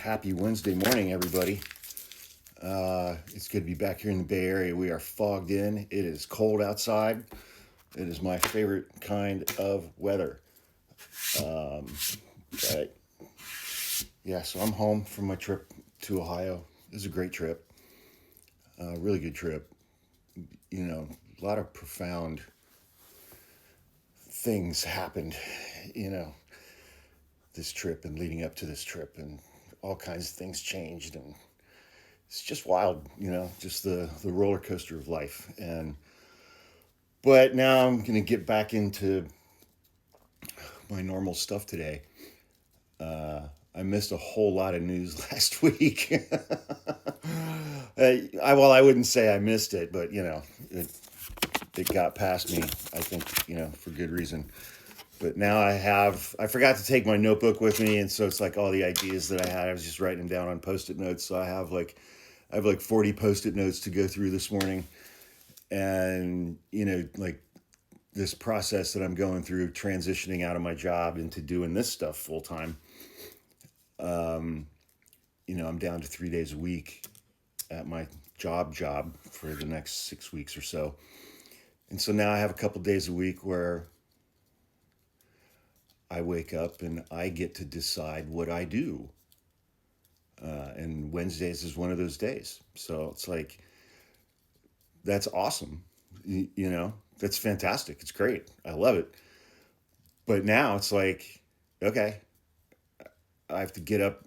Happy Wednesday morning, everybody. It's good to be back here in the Bay Area. We are fogged in. It is cold outside. It is my favorite kind of weather. But yeah, so I'm home from my trip to Ohio. It was a great trip. Really good trip. You know, a lot of profound things happened, you know, this trip and leading up to this trip, and all kinds of things changed, and it's just wild, you know, just the roller coaster of life. But now I'm gonna get back into my normal stuff today. I missed a whole lot of news last week. I wouldn't say I missed it, but you know, it got past me. I think, you know, for good reason. But now I forgot to take my notebook with me, and so it's like all the ideas that I had, I was just writing them down on Post-it notes. So I have like 40 Post-it notes to go through this morning, and you know, like this process that I'm going through, transitioning out of my job into doing this stuff full time. You know, I'm down to 3 days a week at my job for the next 6 weeks or so, and so now I have a couple days a week where I wake up and I get to decide what I do. And Wednesdays is one of those days. So it's like, that's awesome. You know, that's fantastic. It's great. I love it. But now it's like, okay, I have to get up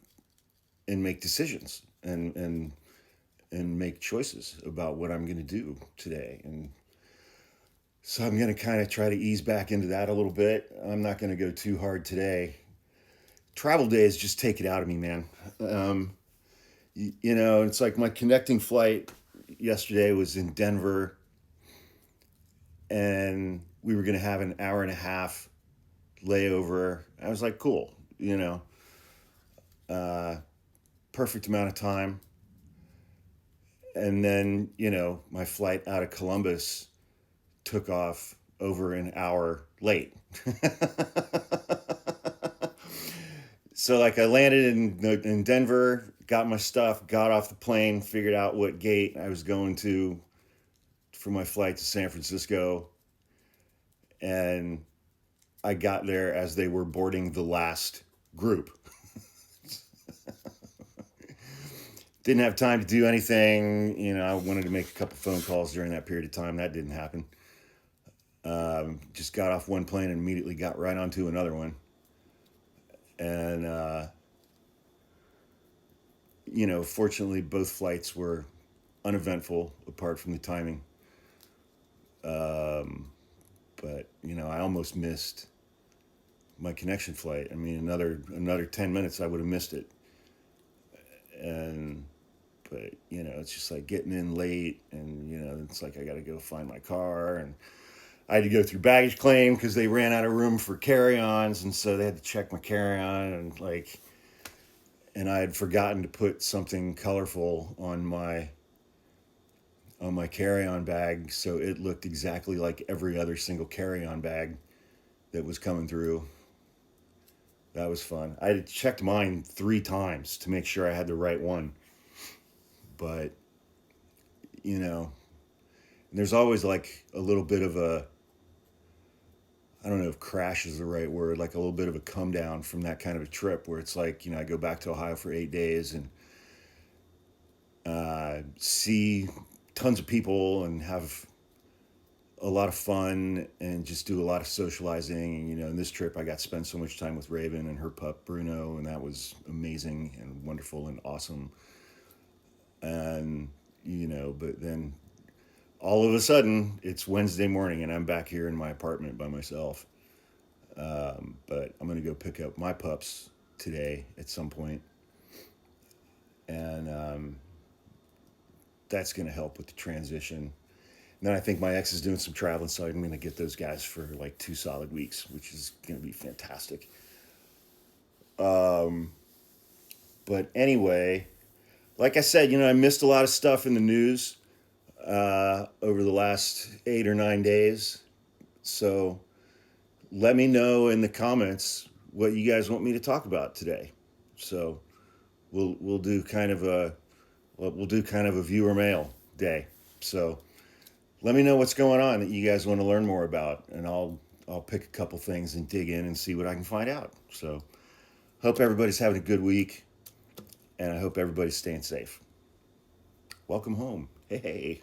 and make decisions and make choices about what I'm going to do today. And so I'm going to kind of try to ease back into that a little bit. I'm not going to go too hard today. Travel days just take it out of me, man. You know, it's like my connecting flight yesterday was in Denver, and we were going to have an hour and a half layover. I was like, cool, you know, perfect amount of time. And then, you know, my flight out of Columbus took off over an hour late. So like I landed in Denver, got my stuff, got off the plane, figured out what gate I was going to for my flight to San Francisco. And I got there as they were boarding the last group. Didn't have time to do anything. You know, I wanted to make a couple phone calls during that period of time. That didn't happen. Just got off one plane and immediately got right onto another one. And, you know, fortunately, both flights were uneventful apart from the timing. But, you know, I almost missed my connection flight. I mean, another 10 minutes, I would have missed it. But, you know, it's just like getting in late, and, you know, it's like I got to go find my car, and I had to go through baggage claim because they ran out of room for carry-ons, and so they had to check my carry-on, and I had forgotten to put something colorful on my carry-on bag, so it looked exactly like every other single carry-on bag that was coming through. That was fun. I had checked mine 3 times to make sure I had the right one. But, you know, there's always like a little bit of a, I don't know if crash is the right word, like a little bit of a come down from that kind of a trip where it's like, you know, I go back to Ohio for 8 days and see tons of people and have a lot of fun and just do a lot of socializing. And, you know, in this trip, I got to spend so much time with Raven and her pup, Bruno, and that was amazing and wonderful and awesome. And, you know, but then all of a sudden, it's Wednesday morning and I'm back here in my apartment by myself. But I'm going to go pick up my pups today at some point. And that's going to help with the transition. And then I think my ex is doing some traveling, so I'm going to get those guys for like 2 solid weeks, which is going to be fantastic. But anyway, like I said, you know, I missed a lot of stuff in the news over the last 8 or 9 days. So let me know in the comments what you guys want me to talk about today. So we'll do kind of a we'll do kind of a viewer mail day. So let me know what's going on that you guys want to learn more about, and I'll pick a couple things and dig in and see what I can find out. So hope everybody's having a good week, and I hope everybody's staying safe. Welcome home. Hey.